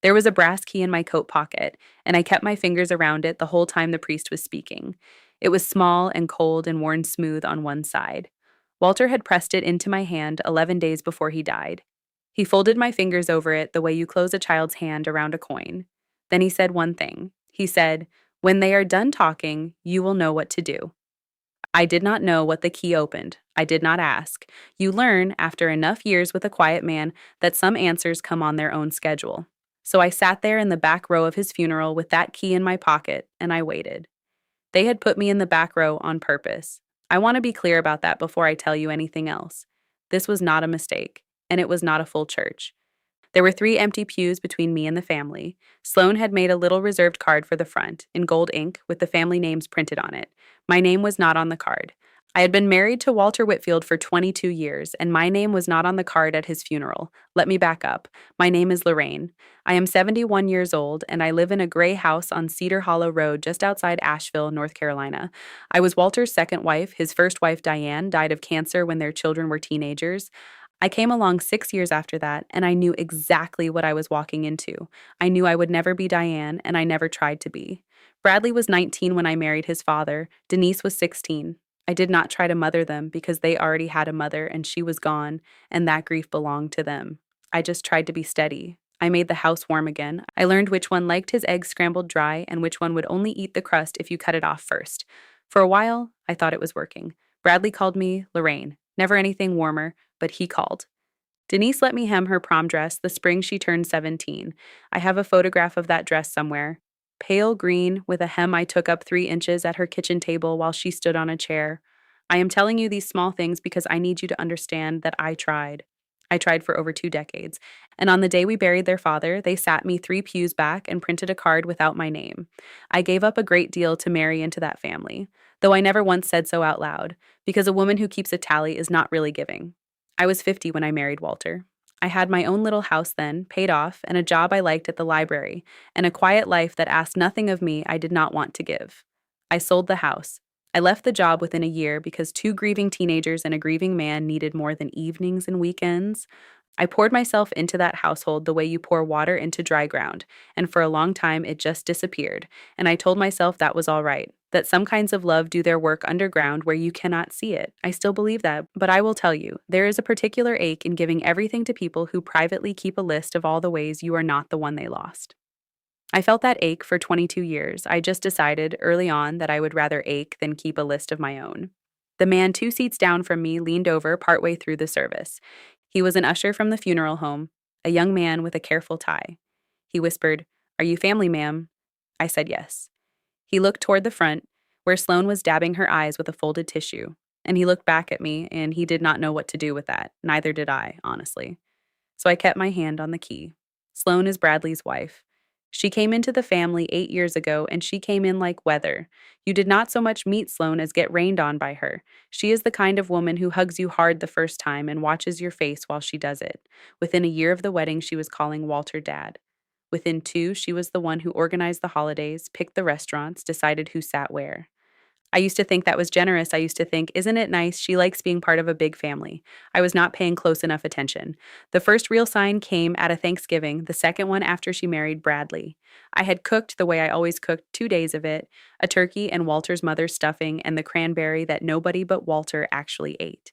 There was a brass key in my coat pocket, and I kept my fingers around it the whole time the priest was speaking. It was small and cold and worn smooth on one side. Walter had pressed it into my hand 11 days before he died. He folded my fingers over it the way you close a child's hand around a coin. Then he said one thing. He said, "When they are done talking, you will know what to do." I did not know what the key opened. I did not ask. You learn, after enough years with a quiet man, that some answers come on their own schedule. So I sat there in the back row of his funeral with that key in my pocket, and I waited. They had put me in the back row on purpose. I want to be clear about that before I tell you anything else. This was not a mistake, and it was not a full church. There were 3 empty pews between me and the family. Sloan had made a little reserved card for the front, in gold ink, with the family names printed on it. My name was not on the card. I had been married to Walter Whitfield for 22 years, and my name was not on the card at his funeral. Let me back up. My name is Lorraine. I am 71 years old, and I live in a gray house on Cedar Hollow Road just outside Asheville, North Carolina. I was Walter's second wife. His first wife, Diane, died of cancer when their children were teenagers. I came along 6 years after that, and I knew exactly what I was walking into. I knew I would never be Diane, and I never tried to be. Bradley was 19 when I married his father. Denise was 16. I did not try to mother them because they already had a mother and she was gone, and that grief belonged to them. I just tried to be steady. I made the house warm again. I learned which one liked his eggs scrambled dry and which one would only eat the crust if you cut it off first. For a while, I thought it was working. Bradley called me Lorraine. Never anything warmer, but he called. Denise let me hem her prom dress the spring she turned 17. I have a photograph of that dress somewhere. Pale green, with a hem I took up 3 inches at her kitchen table while she stood on a chair. I am telling you these small things because I need you to understand that I tried. I tried for over 2 decades. And on the day we buried their father, they sat me 3 pews back and printed a card without my name. I gave up a great deal to marry into that family, though I never once said so out loud, because a woman who keeps a tally is not really giving. I was 50 when I married Walter. I had my own little house then, paid off, and a job I liked at the library, and a quiet life that asked nothing of me I did not want to give. I sold the house. I left the job within a year because 2 grieving teenagers and a grieving man needed more than evenings and weekends. I poured myself into that household the way you pour water into dry ground, and for a long time it just disappeared, and I told myself that was all right, that some kinds of love do their work underground where you cannot see it. I still believe that, but I will tell you, there is a particular ache in giving everything to people who privately keep a list of all the ways you are not the one they lost. I felt that ache for 22 years. I just decided early on that I would rather ache than keep a list of my own. The man 2 seats down from me leaned over partway through the service. He was an usher from the funeral home, a young man with a careful tie. He whispered, "Are you family, ma'am?" I said yes. He looked toward the front, where Sloan was dabbing her eyes with a folded tissue, and he looked back at me, and he did not know what to do with that. Neither did I, honestly. So I kept my hand on the key. Sloan is Bradley's wife. She came into the family 8 years ago, and she came in like weather. You did not so much meet Sloan as get rained on by her. She is the kind of woman who hugs you hard the first time and watches your face while she does it. Within a year of the wedding, she was calling Walter Dad. Within 2, she was the one who organized the holidays, picked the restaurants, decided who sat where. I used to think that was generous. I used to think, isn't it nice? She likes being part of a big family. I was not paying close enough attention. The first real sign came at a Thanksgiving, the second one after she married Bradley. I had cooked the way I always cooked 2 days of it, a turkey and Walter's mother's stuffing and the cranberry that nobody but Walter actually ate.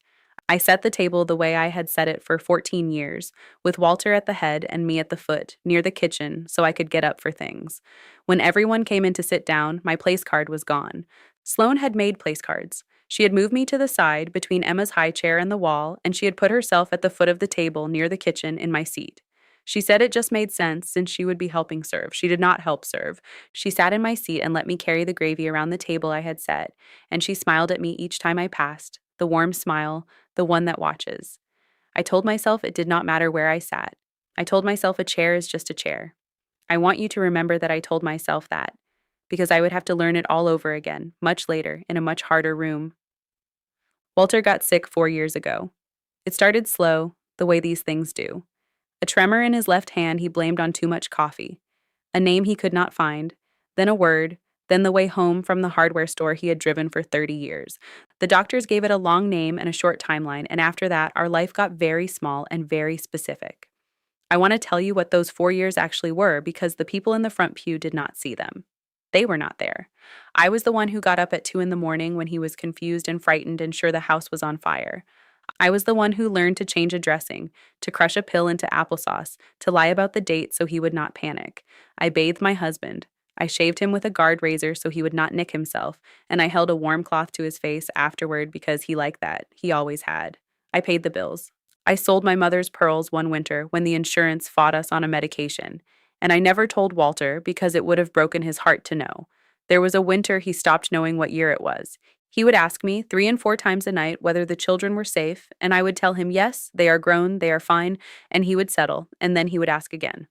I set the table the way I had set it for 14 years, with Walter at the head and me at the foot, near the kitchen, so I could get up for things. When everyone came in to sit down, my place card was gone. Sloan had made place cards. She had moved me to the side between Emma's high chair and the wall, and she had put herself at the foot of the table near the kitchen in my seat. She said it just made sense since she would be helping serve. She did not help serve. She sat in my seat and let me carry the gravy around the table I had set, and she smiled at me each time I passed, the warm smile, the one that watches. I told myself it did not matter where I sat. I told myself a chair is just a chair. I want you to remember that I told myself that, because I would have to learn it all over again, much later, in a much harder room. Walter got sick 4 years ago. It started slow, the way these things do. A tremor in his left hand he blamed on too much coffee. A name he could not find, then a word, then the way home from the hardware store he had driven for 30 years. The doctors gave it a long name and a short timeline, and after that, our life got very small and very specific. I want to tell you what those 4 years actually were because the people in the front pew did not see them. They were not there. I was the one who got up at 2 in the morning when he was confused and frightened and sure the house was on fire. I was the one who learned to change a dressing, to crush a pill into applesauce, to lie about the date so he would not panic. I bathed my husband. I shaved him with a guard razor so he would not nick himself, and I held a warm cloth to his face afterward because he liked that. He always had. I paid the bills. I sold my mother's pearls one winter when the insurance fought us on a medication, and I never told Walter because it would have broken his heart to know. There was a winter he stopped knowing what year it was. He would ask me 3 and 4 times a night whether the children were safe, and I would tell him, yes, they are grown, they are fine, and he would settle, and then he would ask again.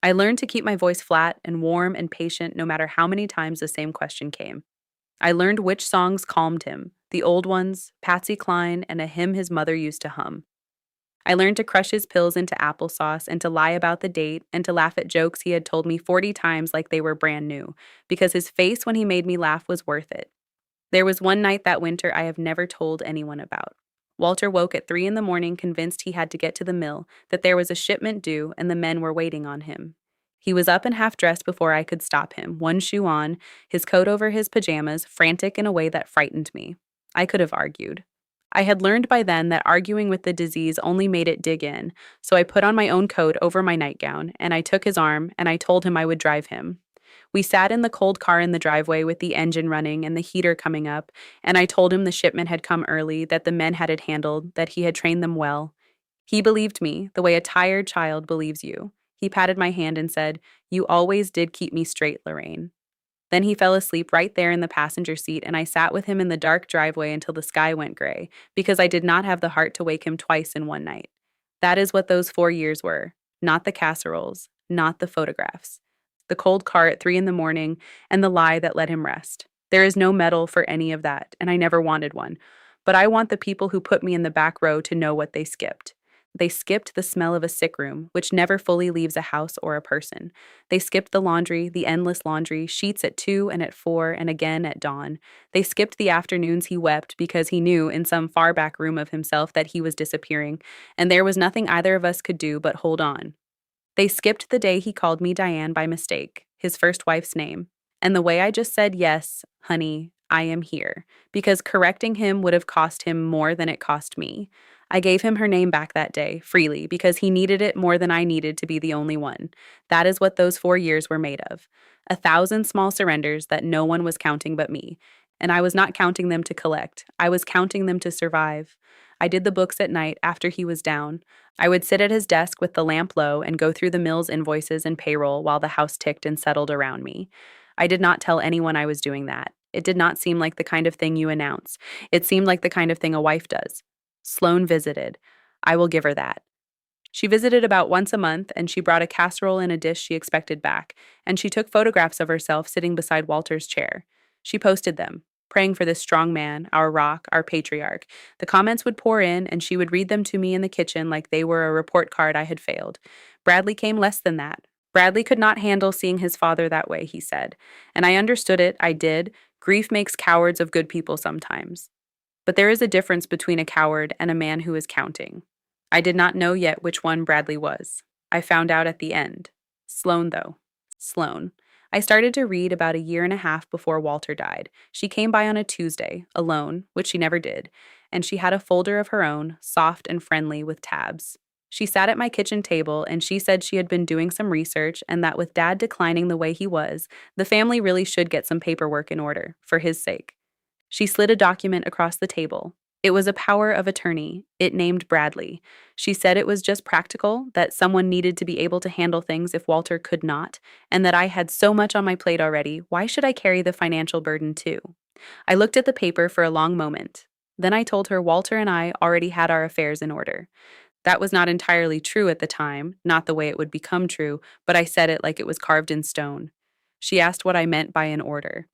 I learned to keep my voice flat and warm and patient no matter how many times the same question came. I learned which songs calmed him, the old ones, Patsy Cline, and a hymn his mother used to hum. I learned to crush his pills into applesauce and to lie about the date and to laugh at jokes he had told me 40 times like they were brand new, because his face when he made me laugh was worth it. There was one night that winter I have never told anyone about. Walter woke at 3 in the morning convinced he had to get to the mill, that there was a shipment due, and the men were waiting on him. He was up and half dressed before I could stop him, one shoe on, his coat over his pajamas, frantic in a way that frightened me. I could have argued. I had learned by then that arguing with the disease only made it dig in, so I put on my own coat over my nightgown, and I took his arm, and I told him I would drive him. We sat in the cold car in the driveway with the engine running and the heater coming up, and I told him the shipment had come early, that the men had it handled, that he had trained them well. He believed me, the way a tired child believes you. He patted my hand and said, "You always did keep me straight, Lorraine." Then he fell asleep right there in the passenger seat, and I sat with him in the dark driveway until the sky went gray, because I did not have the heart to wake him twice in one night. That is what those 4 years were. Not the casseroles, not the photographs. The cold car at 3 in the morning, and the lie that let him rest. There is no medal for any of that, and I never wanted one. But I want the people who put me in the back row to know what they skipped. They skipped the smell of a sick room, which never fully leaves a house or a person. They skipped the laundry, the endless laundry, sheets at 2 and at 4 and again at dawn. They skipped the afternoons he wept because he knew in some far back room of himself that he was disappearing, and there was nothing either of us could do but hold on. They skipped the day he called me Diane by mistake, his first wife's name, and the way I just said, yes, honey, I am here, because correcting him would have cost him more than it cost me. I gave him her name back that day, freely, because he needed it more than I needed to be the only one. That is what those 4 years were made of. 1,000 small surrenders that no one was counting but me. And I was not counting them to collect. I was counting them to survive. I did the books at night after he was down. I would sit at his desk with the lamp low and go through the mill's invoices and payroll while the house ticked and settled around me. I did not tell anyone I was doing that. It did not seem like the kind of thing you announce. It seemed like the kind of thing a wife does. Sloane visited. I will give her that. She visited about once a month, and she brought a casserole and a dish she expected back, and she took photographs of herself sitting beside Walter's chair. She posted them, praying for this strong man, our rock, our patriarch. The comments would pour in, and she would read them to me in the kitchen like they were a report card I had failed. Bradley came less than that. Bradley could not handle seeing his father that way, he said. And I understood it, I did. Grief makes cowards of good people sometimes. But there is a difference between a coward and a man who is counting. I did not know yet which one Bradley was. I found out at the end. Sloane, though. Sloane. I started to read about a year and a half before Walter died. She came by on a Tuesday, alone, which she never did, and she had a folder of her own, soft and friendly, with tabs. She sat at my kitchen table, and she said she had been doing some research and that with Dad declining the way he was, the family really should get some paperwork in order, for his sake. She slid a document across the table. It was a power of attorney. It named Bradley. She said it was just practical, that someone needed to be able to handle things if Walter could not, and that I had so much on my plate already, why should I carry the financial burden too? I looked at the paper for a long moment. Then I told her Walter and I already had our affairs in order. That was not entirely true at the time, not the way it would become true, but I said it like it was carved in stone. She asked what I meant by an order.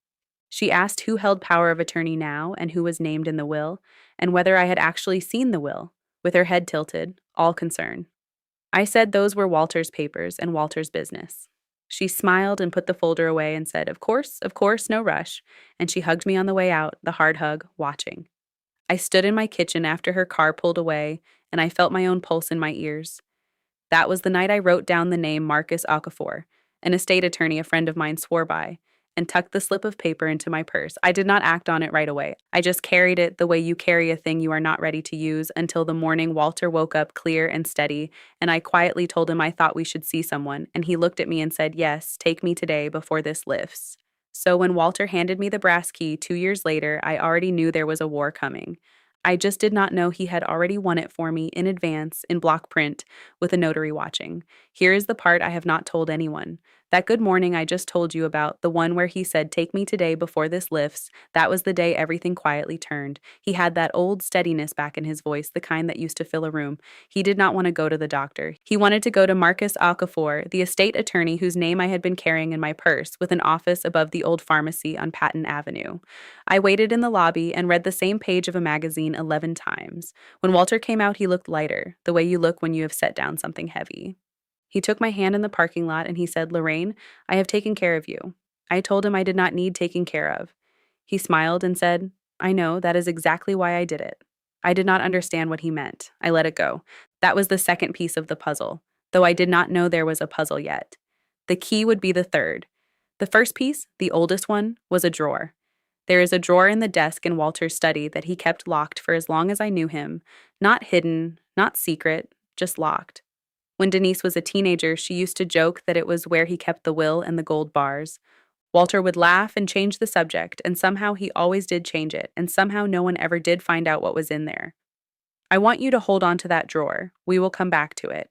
She asked who held power of attorney now and who was named in the will, and whether I had actually seen the will, with her head tilted, all concern. I said those were Walter's papers and Walter's business. She smiled and put the folder away and said, of course, no rush, and she hugged me on the way out, the hard hug, watching. I stood in my kitchen after her car pulled away, and I felt my own pulse in my ears. That was the night I wrote down the name Marcus Okafor, an estate attorney a friend of mine swore by, and tucked the slip of paper into my purse. I did not act on it right away. I just carried it the way you carry a thing you are not ready to use until the morning Walter woke up clear and steady, and I quietly told him I thought we should see someone, and he looked at me and said, "Yes, take me today before this lifts." So when Walter handed me the brass key 2 years later, I already knew there was a war coming. I just did not know he had already won it for me in advance in block print with a notary watching. Here is the part I have not told anyone. That good morning I just told you about, the one where he said, "Take me today before this lifts," that was the day everything quietly turned. He had that old steadiness back in his voice, the kind that used to fill a room. He did not want to go to the doctor. He wanted to go to Marcus Alcafor, the estate attorney whose name I had been carrying in my purse, with an office above the old pharmacy on Patton Avenue. I waited in the lobby and read the same page of a magazine 11 times. When Walter came out, he looked lighter, the way you look when you have set down something heavy. He took my hand in the parking lot and he said, "Lorraine, I have taken care of you." I told him I did not need taking care of. He smiled and said, "I know, that is exactly why I did it." I did not understand what he meant. I let it go. That was the second piece of the puzzle, though I did not know there was a puzzle yet. The key would be the third. The first piece, the oldest one, was a drawer. There is a drawer in the desk in Walter's study that he kept locked for as long as I knew him. Not hidden, not secret, just locked. When Denise was a teenager, she used to joke that it was where he kept the will and the gold bars. Walter would laugh and change the subject, and somehow he always did change it, and somehow no one ever did find out what was in there. I want you to hold on to that drawer. We will come back to it.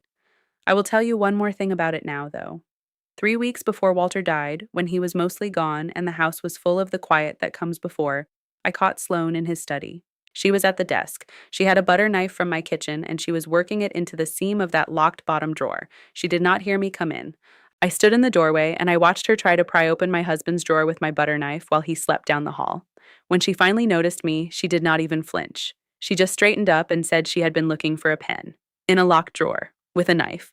I will tell you one more thing about it now, though. 3 weeks before Walter died, when he was mostly gone and the house was full of the quiet that comes before, I caught Sloane in his study. She was at the desk. She had a butter knife from my kitchen, and she was working it into the seam of that locked bottom drawer. She did not hear me come in. I stood in the doorway, and I watched her try to pry open my husband's drawer with my butter knife while he slept down the hall. When she finally noticed me, she did not even flinch. She just straightened up and said she had been looking for a pen. In a locked drawer, with a knife.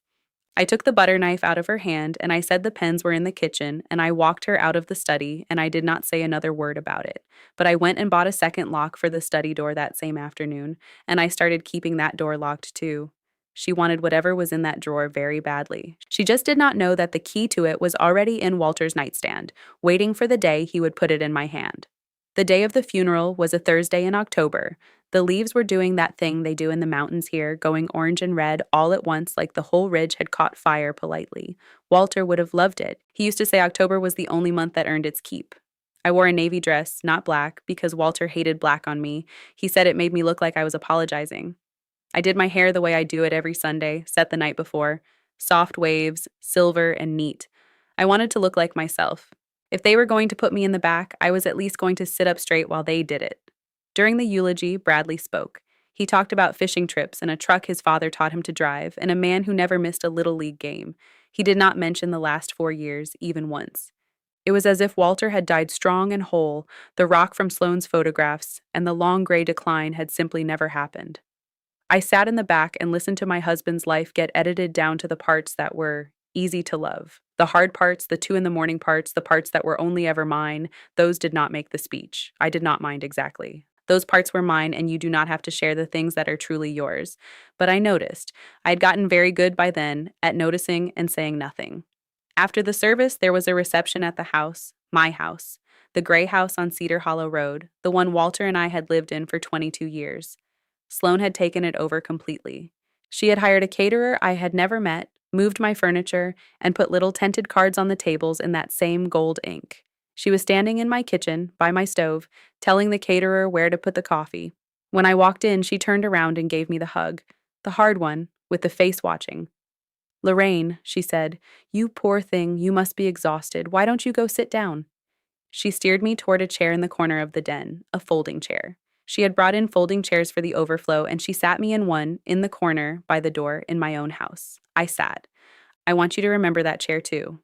I took the butter knife out of her hand, and I said the pens were in the kitchen, and I walked her out of the study, and I did not say another word about it. But I went and bought a second lock for the study door that same afternoon, and I started keeping that door locked too. She wanted whatever was in that drawer very badly. She just did not know that the key to it was already in Walter's nightstand, waiting for the day he would put it in my hand. The day of the funeral was a Thursday in October. The leaves were doing that thing they do in the mountains here, going orange and red all at once like the whole ridge had caught fire politely. Walter would have loved it. He used to say October was the only month that earned its keep. I wore a navy dress, not black, because Walter hated black on me. He said it made me look like I was apologizing. I did my hair the way I do it every Sunday, set the night before. Soft waves, silver, and neat. I wanted to look like myself. If they were going to put me in the back, I was at least going to sit up straight while they did it. During the eulogy, Bradley spoke. He talked about fishing trips and a truck his father taught him to drive, and a man who never missed a Little League game. He did not mention the last 4 years, even once. It was as if Walter had died strong and whole, the rock from Sloane's photographs, and the long gray decline had simply never happened. I sat in the back and listened to my husband's life get edited down to the parts that were easy to love. The hard parts, the 2 in the morning parts, the parts that were only ever mine, those did not make the speech. I did not mind exactly. Those parts were mine, and you do not have to share the things that are truly yours. But I noticed. I had gotten very good by then at noticing and saying nothing. After the service, there was a reception at the house, my house, the gray house on Cedar Hollow Road, the one Walter and I had lived in for 22 years. Sloane had taken it over completely. She had hired a caterer I had never met, moved my furniture, and put little tinted cards on the tables in that same gold ink. She was standing in my kitchen, by my stove, telling the caterer where to put the coffee. When I walked in, she turned around and gave me the hug, the hard one, with the face watching. "Lorraine," she said, "you poor thing, you must be exhausted. Why don't you go sit down?" She steered me toward a chair in the corner of the den, a folding chair. She had brought in folding chairs for the overflow, and she sat me in one, in the corner, by the door, in my own house. I sat. I want you to remember that chair, too.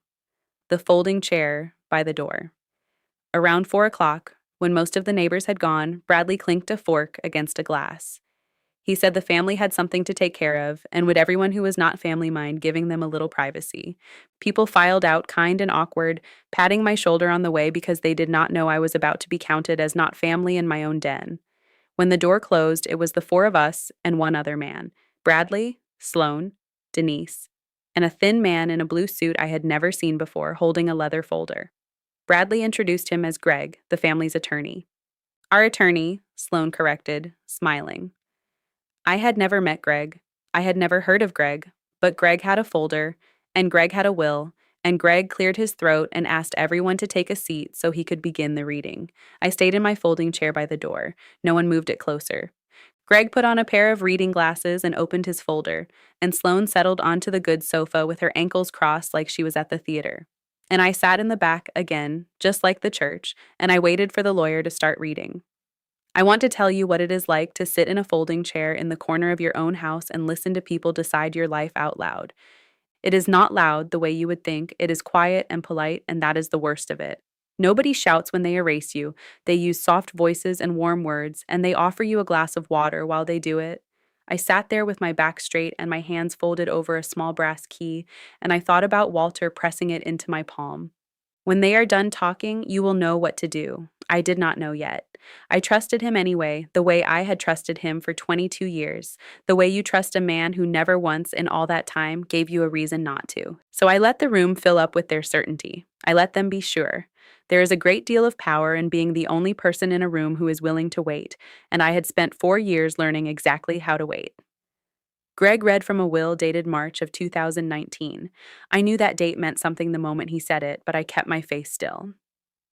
The folding chair by the door. Around 4 o'clock, when most of the neighbors had gone, Bradley clinked a fork against a glass. He said the family had something to take care of, and would everyone who was not family mind giving them a little privacy. People filed out, kind and awkward, patting my shoulder on the way because they did not know I was about to be counted as not family in my own den. When the door closed, it was the four of us and one other man. Bradley, Sloane, Denise, and a thin man in a blue suit I had never seen before holding a leather folder. Bradley introduced him as Greg, the family's attorney. Our attorney, Sloane corrected, smiling. I had never met Greg. I had never heard of Greg, but Greg had a folder, and Greg had a will, and Greg cleared his throat and asked everyone to take a seat so he could begin the reading. I stayed in my folding chair by the door. No one moved it closer. Greg put on a pair of reading glasses and opened his folder, and Sloane settled onto the good sofa with her ankles crossed like she was at the theater. And I sat in the back again, just like the church, and I waited for the lawyer to start reading. I want to tell you what it is like to sit in a folding chair in the corner of your own house and listen to people decide your life out loud. It is not loud the way you would think. It is quiet and polite, and that is the worst of it. Nobody shouts when they erase you. They use soft voices and warm words, and they offer you a glass of water while they do it. I sat there with my back straight and my hands folded over a small brass key, and I thought about Walter pressing it into my palm. When they are done talking, you will know what to do. I did not know yet. I trusted him anyway, the way I had trusted him for 22 years, the way you trust a man who never once in all that time gave you a reason not to. So I let the room fill up with their certainty. I let them be sure. There is a great deal of power in being the only person in a room who is willing to wait, and I had spent 4 years learning exactly how to wait. Greg read from a will dated March of 2019. I knew that date meant something the moment he said it, but I kept my face still.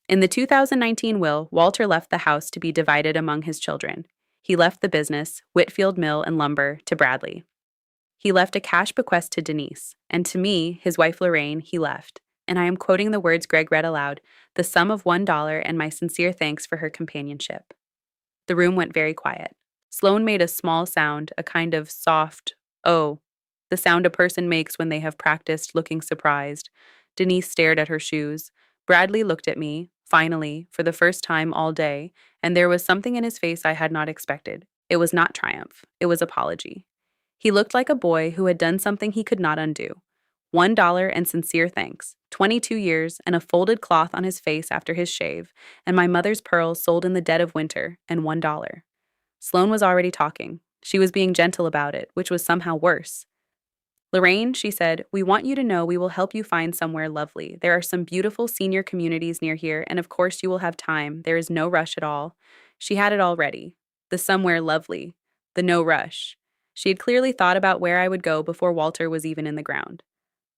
In the 2019 will, Walter left the house to be divided among his children. He left the business, Whitfield Mill and Lumber, to Bradley. He left a cash bequest to Denise, and to me, his wife Lorraine, he left, and I am quoting the words Greg read aloud, the sum of $1 and my sincere thanks for her companionship. The room went very quiet. Sloane made a small sound, a kind of soft, oh, the sound a person makes when they have practiced looking surprised. Denise stared at her shoes. Bradley looked at me, finally, for the first time all day, and there was something in his face I had not expected. It was not triumph. It was apology. He looked like a boy who had done something he could not undo. $1 and sincere thanks, 22 years, and a folded cloth on his face after his shave, and my mother's pearls sold in the dead of winter, and $1. Sloane was already talking. She was being gentle about it, which was somehow worse. Lorraine, she said, we want you to know we will help you find somewhere lovely. There are some beautiful senior communities near here, and of course you will have time. There is no rush at all. She had it all ready. The somewhere lovely. The no rush. She had clearly thought about where I would go before Walter was even in the ground.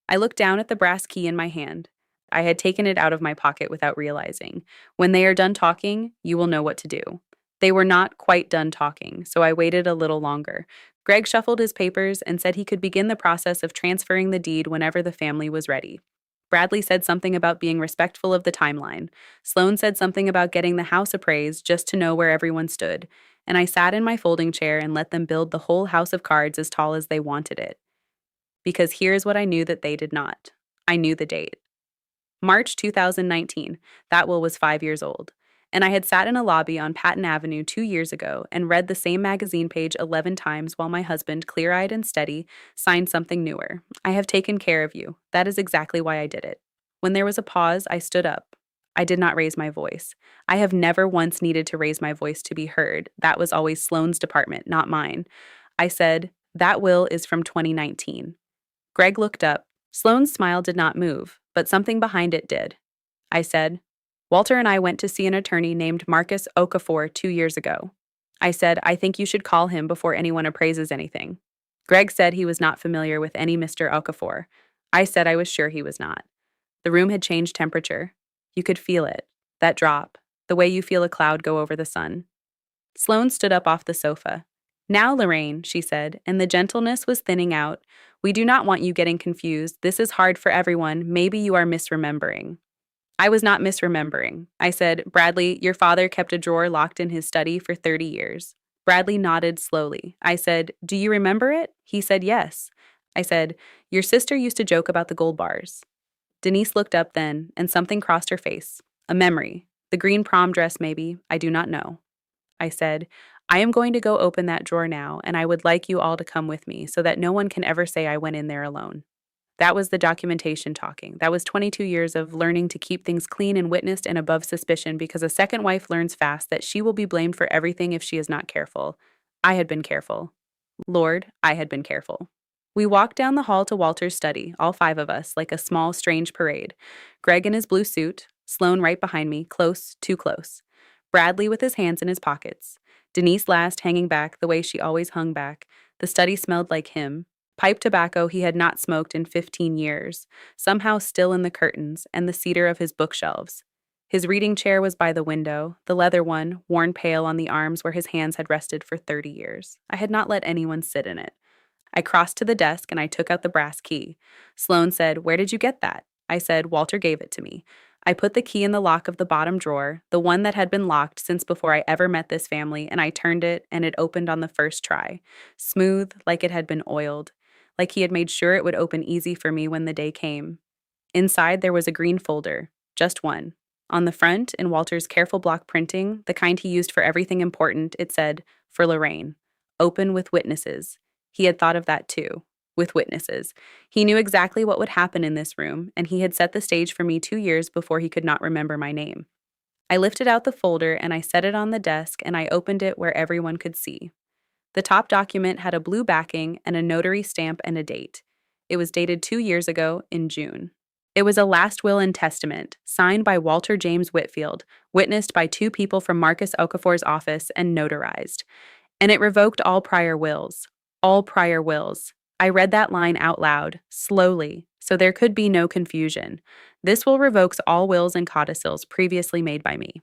I looked down at the brass key in my hand. I had taken it out of my pocket without realizing. When they are done talking, you will know what to do. They were not quite done talking, so I waited a little longer. Greg shuffled his papers and said he could begin the process of transferring the deed whenever the family was ready. Bradley said something about being respectful of the timeline. Sloane said something about getting the house appraised just to know where everyone stood, and I sat in my folding chair and let them build the whole house of cards as tall as they wanted it. Because here's what I knew that they did not. I knew the date. March 2019. That will was 5 years old. And I had sat in a lobby on Patton Avenue 2 years ago and read the same magazine page 11 times while my husband, clear-eyed and steady, signed something newer. I have taken care of you. That is exactly why I did it. When there was a pause, I stood up. I did not raise my voice. I have never once needed to raise my voice to be heard. That was always Sloane's department, not mine. I said, that will is from 2019. Greg looked up. Sloane's smile did not move, but something behind it did. I said, Walter and I went to see an attorney named Marcus Okafor 2 years ago. I said, I think you should call him before anyone appraises anything. Greg said he was not familiar with any Mr. Okafor. I said I was sure he was not. The room had changed temperature. You could feel it, that drop, the way you feel a cloud go over the sun. Sloane stood up off the sofa. Now, Lorraine, she said, and the gentleness was thinning out, we do not want you getting confused. This is hard for everyone. Maybe you are misremembering. I was not misremembering. I said, Bradley, your father kept a drawer locked in his study for 30 years. Bradley nodded slowly. I said, do you remember it? He said, yes. I said, your sister used to joke about the gold bars. Denise looked up then, and something crossed her face. A memory. The green prom dress, maybe. I do not know. I said, I am going to go open that drawer now, and I would like you all to come with me so that no one can ever say I went in there alone. That was the documentation talking. That was 22 years of learning to keep things clean and witnessed and above suspicion because a second wife learns fast that she will be blamed for everything if she is not careful. I had been careful. Lord, I had been careful. We walked down the hall to Walter's study, all five of us, like a small, strange parade. Greg in his blue suit, Sloane right behind me, close, too close. Bradley with his hands in his pockets. Denise last hanging back the way she always hung back. The study smelled like him. Pipe tobacco he had not smoked in 15 years, somehow still in the curtains and the cedar of his bookshelves. His reading chair was by the window, the leather one, worn pale on the arms where his hands had rested for 30 years. I had not let anyone sit in it. I crossed to the desk and I took out the brass key. Sloane said, "Where did you get that?" I said, "Walter gave it to me." I put the key in the lock of the bottom drawer, the one that had been locked since before I ever met this family, and I turned it, and it opened on the first try. Smooth, like it had been oiled. Like he had made sure it would open easy for me when the day came. Inside, there was a green folder, just one. On the front, in Walter's careful block printing, the kind he used for everything important, it said, "For Lorraine. Open with witnesses." He had thought of that too. With witnesses. He knew exactly what would happen in this room, and he had set the stage for me 2 years before he could not remember my name. I lifted out the folder and I set it on the desk and I opened it where everyone could see. The top document had a blue backing and a notary stamp and a date. It was dated 2 years ago in June. It was a last will and testament, signed by Walter James Whitfield, witnessed by two people from Marcus Okafor's office, and notarized. And it revoked all prior wills. All prior wills. I read that line out loud, slowly, so there could be no confusion. This will revokes all wills and codicils previously made by me.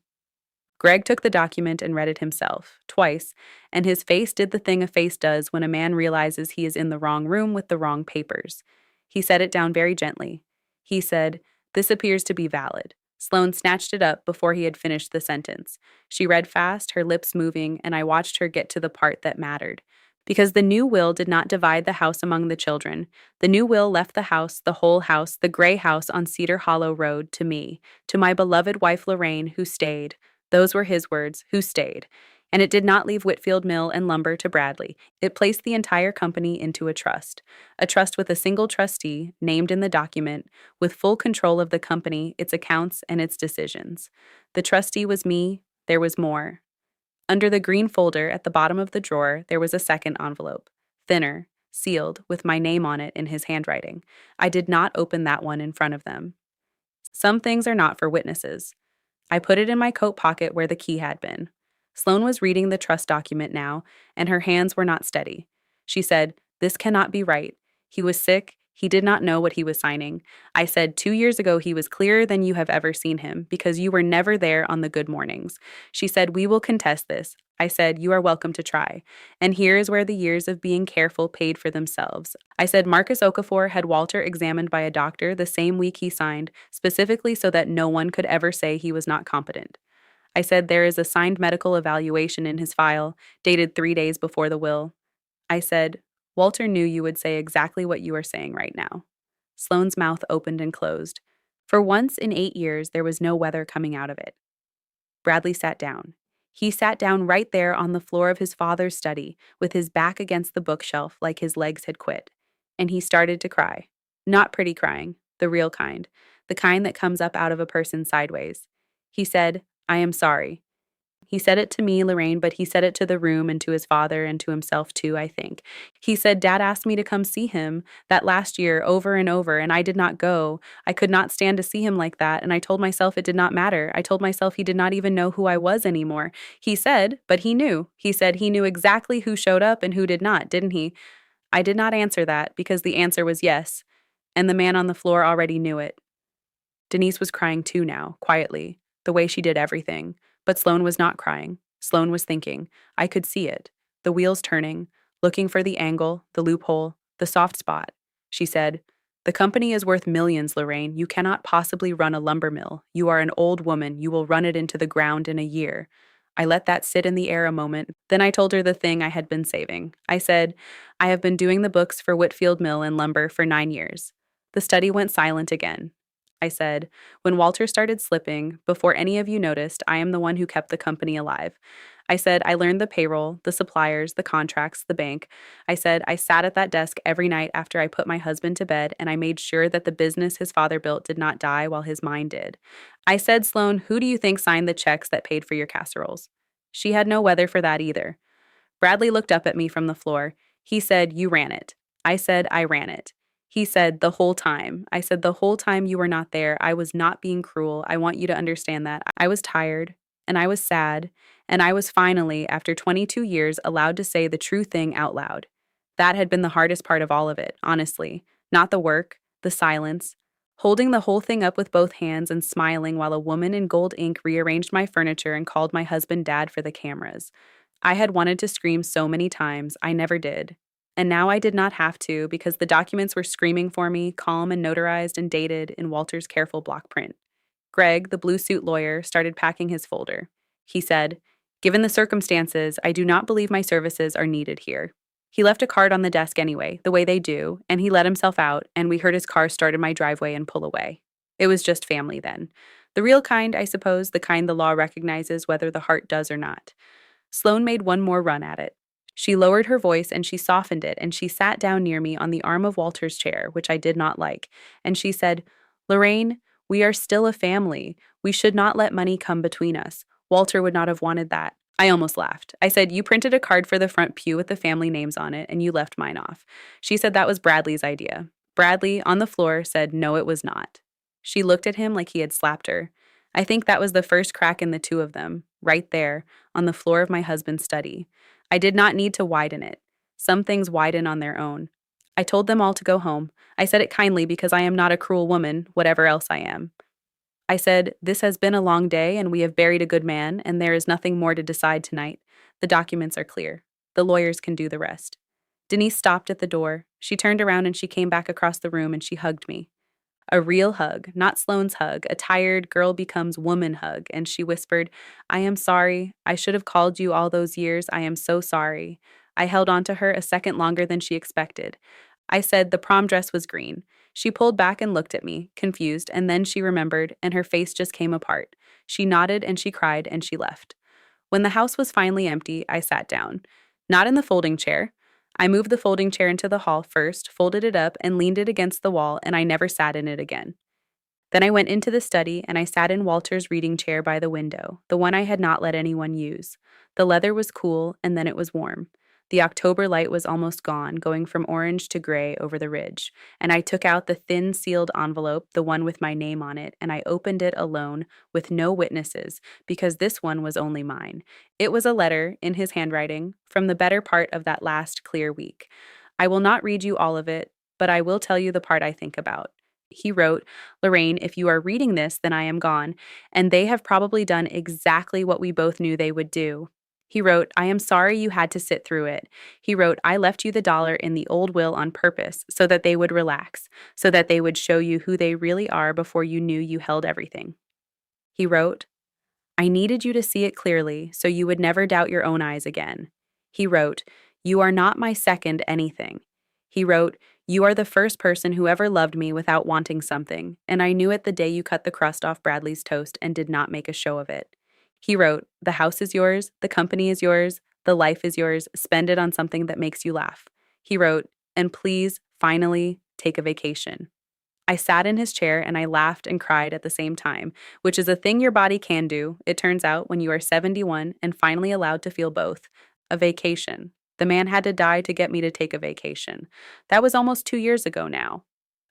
Greg took the document and read it himself, twice, and his face did the thing a face does when a man realizes he is in the wrong room with the wrong papers. He set it down very gently. He said, "This appears to be valid." Sloane snatched it up before he had finished the sentence. She read fast, her lips moving, and I watched her get to the part that mattered. Because the new will did not divide the house among the children. The new will left the house, the whole house, the gray house on Cedar Hollow Road, to me, to my beloved wife Lorraine, who stayed. Those were his words, who stayed. And it did not leave Whitfield Mill and Lumber to Bradley. It placed the entire company into a trust with a single trustee, named in the document, with full control of the company, its accounts, and its decisions. The trustee was me. There was more. Under the green folder at the bottom of the drawer, there was a second envelope, thinner, sealed, with my name on it in his handwriting. I did not open that one in front of them. Some things are not for witnesses. I put it in my coat pocket where the key had been. Sloane was reading the trust document now, and her hands were not steady. She said, "This cannot be right. He was sick. He did not know what he was signing." I said, 2 years ago he was clearer than you have ever seen him, because you were never there on the good mornings." She said, "We will contest this." I said, "You are welcome to try." And here is where the years of being careful paid for themselves. I said Marcus Okafor had Walter examined by a doctor the same week he signed, specifically so that no one could ever say he was not competent. I said there is a signed medical evaluation in his file, dated 3 days before the will. I said, Walter knew you would say exactly what you are saying right now. Sloane's mouth opened and closed. For once in 8 years, there was no weather coming out of it. Bradley sat down. He sat down right there on the floor of his father's study, with his back against the bookshelf like his legs had quit. And he started to cry. Not pretty crying, the real kind, the kind that comes up out of a person sideways. He said, "I am sorry." He said it to me, Lorraine, but he said it to the room and to his father and to himself too, I think. He said, "Dad asked me to come see him that last year over and over, and I did not go. I could not stand to see him like that, and I told myself it did not matter. I told myself he did not even know who I was anymore." He said, but he knew. He said he knew exactly who showed up and who did not, didn't he? I did not answer that, because the answer was yes, and the man on the floor already knew it. Denise was crying too now, quietly, the way she did everything. But Sloane was not crying. Sloane was thinking. I could see it. The wheels turning, looking for the angle, the loophole, the soft spot. She said, "The company is worth millions, Lorraine. You cannot possibly run a lumber mill. You are an old woman. You will run it into the ground in a year." I let that sit in the air a moment. Then I told her the thing I had been saving. I said, "I have been doing the books for Whitfield Mill and Lumber for 9 years." The study went silent again. I said, "When Walter started slipping, before any of you noticed, I am the one who kept the company alive." I said, "I learned the payroll, the suppliers, the contracts, the bank." I said, "I sat at that desk every night after I put my husband to bed, and I made sure that the business his father built did not die while his mine did." I said, "Sloane, who do you think signed the checks that paid for your casseroles?" She had no weather for that either. Bradley looked up at me from the floor. He said, "You ran it." I said, I ran it. He said, the whole time. I said, the whole time you were not there. I was not being cruel. I want you to understand that. I was tired, and I was sad, and I was finally, after 22 years, allowed to say the true thing out loud. That had been the hardest part of all of it, honestly. Not the work, the silence. Holding the whole thing up with both hands and smiling while a woman in gold ink rearranged my furniture and called my husband Dad for the cameras. I had wanted to scream so many times, I never did. And now I did not have to because the documents were screaming for me, calm and notarized and dated in Walter's careful block print. Greg, the blue suit lawyer, started packing his folder. He said, Given the circumstances, I do not believe my services are needed here. He left a card on the desk anyway, the way they do, and he let himself out, and we heard his car start in my driveway and pull away. It was just family then. The real kind, I suppose, the kind the law recognizes whether the heart does or not. Sloane made one more run at it. She lowered her voice and she softened it, and she sat down near me on the arm of Walter's chair, which I did not like, and she said, Lorraine, we are still a family. We should not let money come between us. Walter would not have wanted that. I almost laughed. I said, You printed a card for the front pew with the family names on it, and you left mine off. She said that was Bradley's idea. Bradley, on the floor, said no, it was not. She looked at him like he had slapped her. I think that was the first crack in the two of them, right there, on the floor of my husband's study. I did not need to widen it. Some things widen on their own. I told them all to go home. I said it kindly because I am not a cruel woman, whatever else I am. I said, This has been a long day and we have buried a good man, and there is nothing more to decide tonight. The documents are clear. The lawyers can do the rest. Denise stopped at the door. She turned around and she came back across the room and she hugged me. A real hug, not Sloane's hug, a tired girl becomes woman hug, and she whispered, I am sorry. I should have called you all those years. I am so sorry. I held on to her a second longer than she expected. I said the prom dress was green. She pulled back and looked at me, confused, and then she remembered, and her face just came apart. She nodded and she cried and she left. When the house was finally empty, I sat down. Not in the folding chair. I moved the folding chair into the hall first, folded it up, and leaned it against the wall, and I never sat in it again. Then I went into the study, and I sat in Walter's reading chair by the window, the one I had not let anyone use. The leather was cool, and then it was warm. The October light was almost gone, going from orange to gray over the ridge, and I took out the thin sealed envelope, the one with my name on it, and I opened it alone, with no witnesses, because this one was only mine. It was a letter, in his handwriting, from the better part of that last clear week. I will not read you all of it, but I will tell you the part I think about. He wrote, Lorraine, if you are reading this, then I am gone, and they have probably done exactly what we both knew they would do. He wrote, I am sorry you had to sit through it. He wrote, I left you the dollar in the old will on purpose so that they would relax, so that they would show you who they really are before you knew you held everything. He wrote, I needed you to see it clearly so you would never doubt your own eyes again. He wrote, You are not my second anything. He wrote, You are the first person who ever loved me without wanting something, and I knew it the day you cut the crust off Bradley's toast and did not make a show of it. He wrote, The house is yours, the company is yours, the life is yours, spend it on something that makes you laugh. He wrote, And please, finally, take a vacation. I sat in his chair and I laughed and cried at the same time, which is a thing your body can do, it turns out, when you are 71 and finally allowed to feel both. A vacation. The man had to die to get me to take a vacation. That was almost 2 years ago now.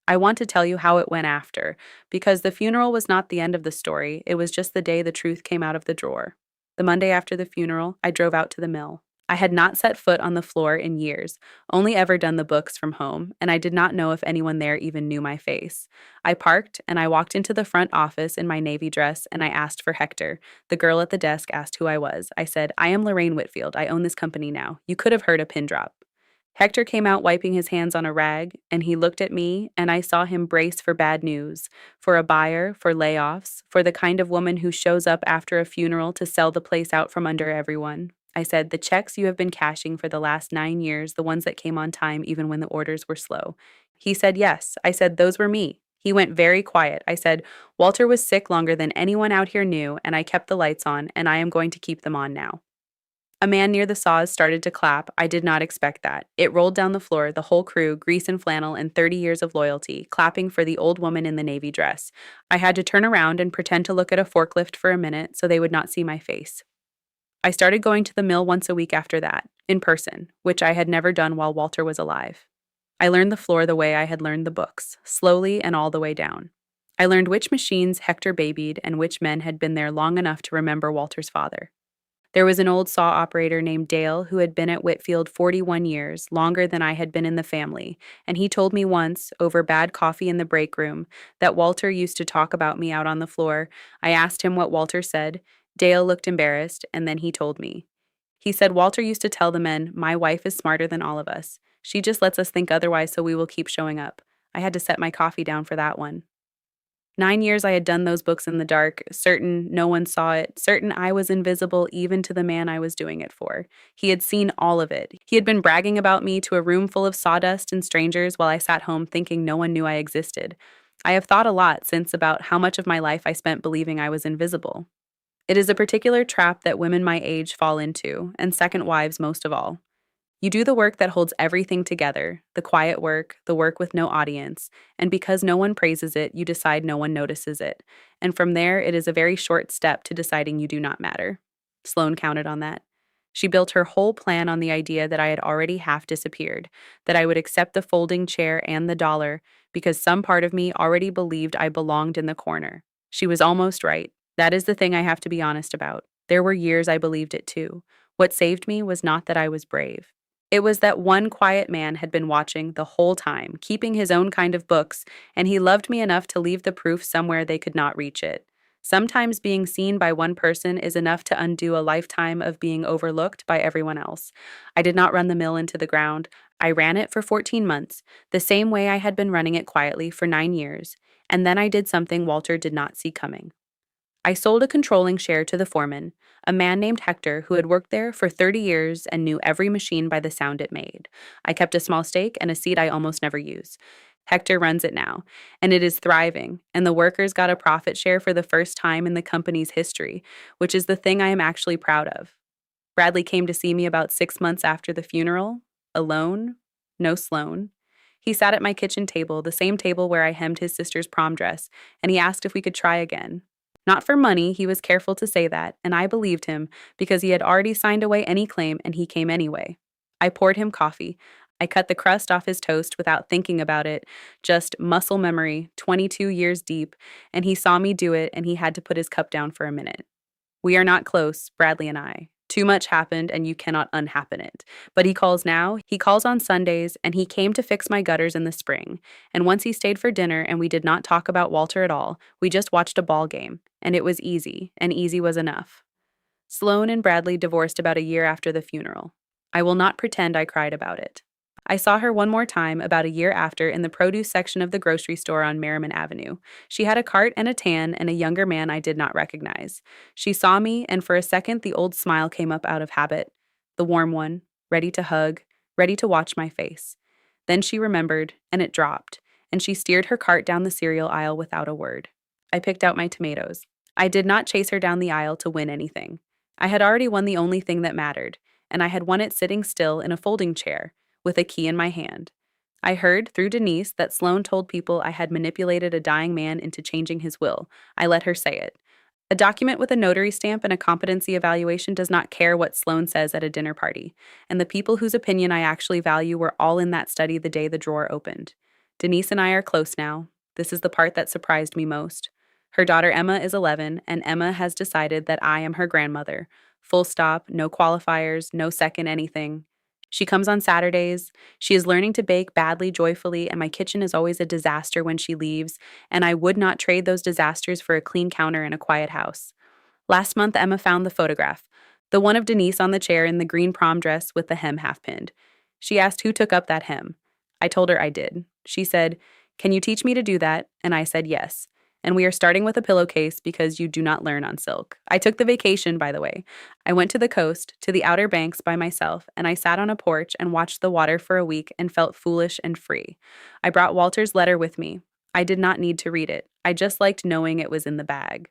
I want to tell you how it went after, because the funeral was not the end of the story, it was just the day the truth came out of the drawer. The Monday after the funeral, I drove out to the mill. I had not set foot on the floor in years, only ever done the books from home, and I did not know if anyone there even knew my face. I parked, and I walked into the front office in my navy dress, and I asked for Hector. The girl at the desk asked who I was. I said, I am Lorraine Whitfield. I own this company now. You could have heard a pin drop. Hector came out wiping his hands on a rag, and he looked at me, and I saw him brace for bad news, for a buyer, for layoffs, for the kind of woman who shows up after a funeral to sell the place out from under everyone. I said, The checks you have been cashing for the last 9 years, the ones that came on time even when the orders were slow. He said, Yes. I said, Those were me. He went very quiet. I said, Walter was sick longer than anyone out here knew, and I kept the lights on, and I am going to keep them on now. A man near the saws started to clap. I did not expect that. It rolled down the floor, the whole crew, grease and flannel and 30 years of loyalty, clapping for the old woman in the navy dress. I had to turn around and pretend to look at a forklift for a minute so they would not see my face. I started going to the mill once a week after that, in person, which I had never done while Walter was alive. I learned the floor the way I had learned the books, slowly and all the way down. I learned which machines Hector babied and which men had been there long enough to remember Walter's father. There was an old saw operator named Dale who had been at Whitfield 41 years, longer than I had been in the family, and he told me once, over bad coffee in the break room, that Walter used to talk about me out on the floor. I asked him what Walter said. Dale looked embarrassed, and then he told me. He said Walter used to tell the men, "My wife is smarter than all of us. She just lets us think otherwise so we will keep showing up." I had to set my coffee down for that one. 9 years I had done those books in the dark, certain no one saw it, certain I was invisible even to the man I was doing it for. He had seen all of it. He had been bragging about me to a room full of sawdust and strangers while I sat home thinking no one knew I existed. I have thought a lot since about how much of my life I spent believing I was invisible. It is a particular trap that women my age fall into, and second wives most of all. You do the work that holds everything together, the quiet work, the work with no audience, and because no one praises it, you decide no one notices it. And from there, it is a very short step to deciding you do not matter. Sloane counted on that. She built her whole plan on the idea that I had already half disappeared, that I would accept the folding chair and the dollar, because some part of me already believed I belonged in the corner. She was almost right. That is the thing I have to be honest about. There were years I believed it too. What saved me was not that I was brave. It was that one quiet man had been watching the whole time, keeping his own kind of books, and he loved me enough to leave the proof somewhere they could not reach it. Sometimes being seen by one person is enough to undo a lifetime of being overlooked by everyone else. I did not run the mill into the ground. I ran it for 14 months, the same way I had been running it quietly for 9 years, and then I did something Walter did not see coming. I sold a controlling share to the foreman, a man named Hector who had worked there for 30 years and knew every machine by the sound it made. I kept a small stake and a seat I almost never use. Hector runs it now, and it is thriving, and the workers got a profit share for the first time in the company's history, which is the thing I am actually proud of. Bradley came to see me about 6 months after the funeral, alone, no Sloane. He sat at my kitchen table, the same table where I hemmed his sister's prom dress, and he asked if we could try again. Not for money, he was careful to say that, and I believed him because he had already signed away any claim and he came anyway. I poured him coffee. I cut the crust off his toast without thinking about it, just muscle memory, 22 years deep, and he saw me do it and he had to put his cup down for a minute. We are not close, Bradley and I. Too much happened and you cannot unhappen it. But he calls now, he calls on Sundays, and he came to fix my gutters in the spring. And once he stayed for dinner and we did not talk about Walter at all, we just watched a ball game. And it was easy, and easy was enough. Sloane and Bradley divorced about a year after the funeral. I will not pretend I cried about it. I saw her one more time about a year after in the produce section of the grocery store on Merriman Avenue. She had a cart and a tan and a younger man I did not recognize. She saw me, and for a second the old smile came up out of habit, the warm one, ready to hug, ready to watch my face. Then she remembered, and it dropped, and she steered her cart down the cereal aisle without a word. I picked out my tomatoes. I did not chase her down the aisle to win anything. I had already won the only thing that mattered, and I had won it sitting still in a folding chair, with a key in my hand. I heard, through Denise, that Sloane told people I had manipulated a dying man into changing his will. I let her say it. A document with a notary stamp and a competency evaluation does not care what Sloane says at a dinner party, and the people whose opinion I actually value were all in that study the day the drawer opened. Denise and I are close now. This is the part that surprised me most. Her daughter Emma is 11, and Emma has decided that I am her grandmother. Full stop, no qualifiers, no second anything. She comes on Saturdays. She is learning to bake badly, joyfully, and my kitchen is always a disaster when she leaves, and I would not trade those disasters for a clean counter and a quiet house. Last month, Emma found the photograph, the one of Denise on the chair in the green prom dress with the hem half pinned. She asked who took up that hem. I told her I did. She said, "Can you teach me to do that?" And I said yes. And we are starting with a pillowcase because you do not learn on silk. I took the vacation, by the way. I went to the coast, to the Outer Banks by myself, and I sat on a porch and watched the water for a week and felt foolish and free. I brought Walter's letter with me. I did not need to read it. I just liked knowing it was in the bag.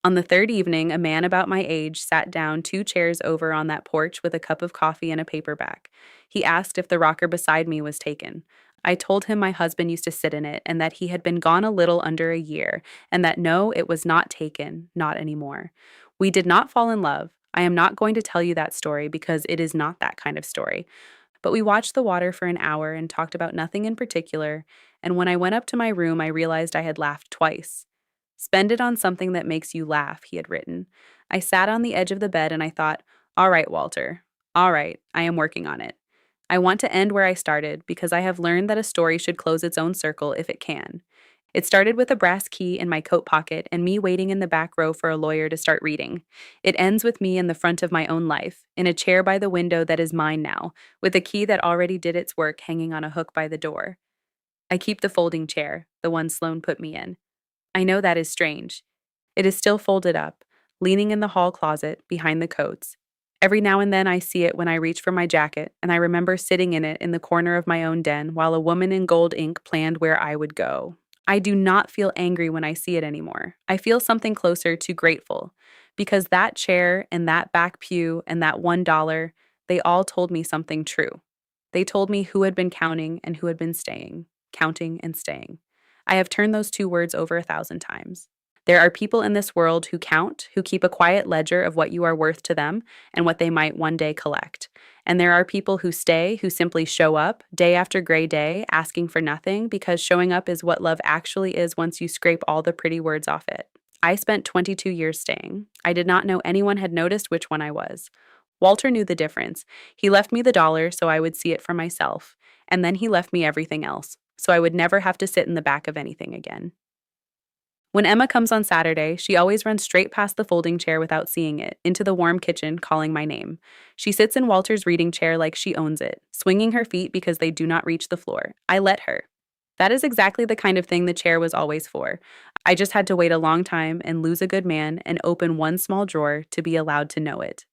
On the third evening, a man about my age sat down 2 chairs over on that porch with a cup of coffee and a paperback. He asked if the rocker beside me was taken. I told him my husband used to sit in it and that he had been gone a little under a year, and that no, it was not taken, not anymore. We did not fall in love. I am not going to tell you that story because it is not that kind of story. But we watched the water for an hour and talked about nothing in particular, and when I went up to my room, I realized I had laughed twice. Spend it on something that makes you laugh, he had written. I sat on the edge of the bed and I thought, all right, Walter. All right, I am working on it. I want to end where I started because I have learned that a story should close its own circle if it can. It started with a brass key in my coat pocket and me waiting in the back row for a lawyer to start reading. It ends with me in the front of my own life, in a chair by the window that is mine now, with a key that already did its work hanging on a hook by the door. I keep the folding chair, the one Sloane put me in. I know that is strange. It is still folded up, leaning in the hall closet behind the coats. Every now and then I see it when I reach for my jacket, and I remember sitting in it in the corner of my own den while a woman in gold ink planned where I would go. I do not feel angry when I see it anymore. I feel something closer to grateful, because that chair and that back pew and that $1, they all told me something true. They told me who had been counting and who had been staying, counting and staying. I have turned those two words over 1,000 times. There are people in this world who count, who keep a quiet ledger of what you are worth to them and what they might one day collect. And there are people who stay, who simply show up day after gray day, asking for nothing, because showing up is what love actually is once you scrape all the pretty words off it. I spent 22 years staying. I did not know anyone had noticed which one I was. Walter knew the difference. He left me the dollar so I would see it for myself, and then he left me everything else, so I would never have to sit in the back of anything again. When Emma comes on Saturday, she always runs straight past the folding chair without seeing it, into the warm kitchen, calling my name. She sits in Walter's reading chair like she owns it, swinging her feet because they do not reach the floor. I let her. That is exactly the kind of thing the chair was always for. I just had to wait a long time and lose a good man and open one small drawer to be allowed to know it.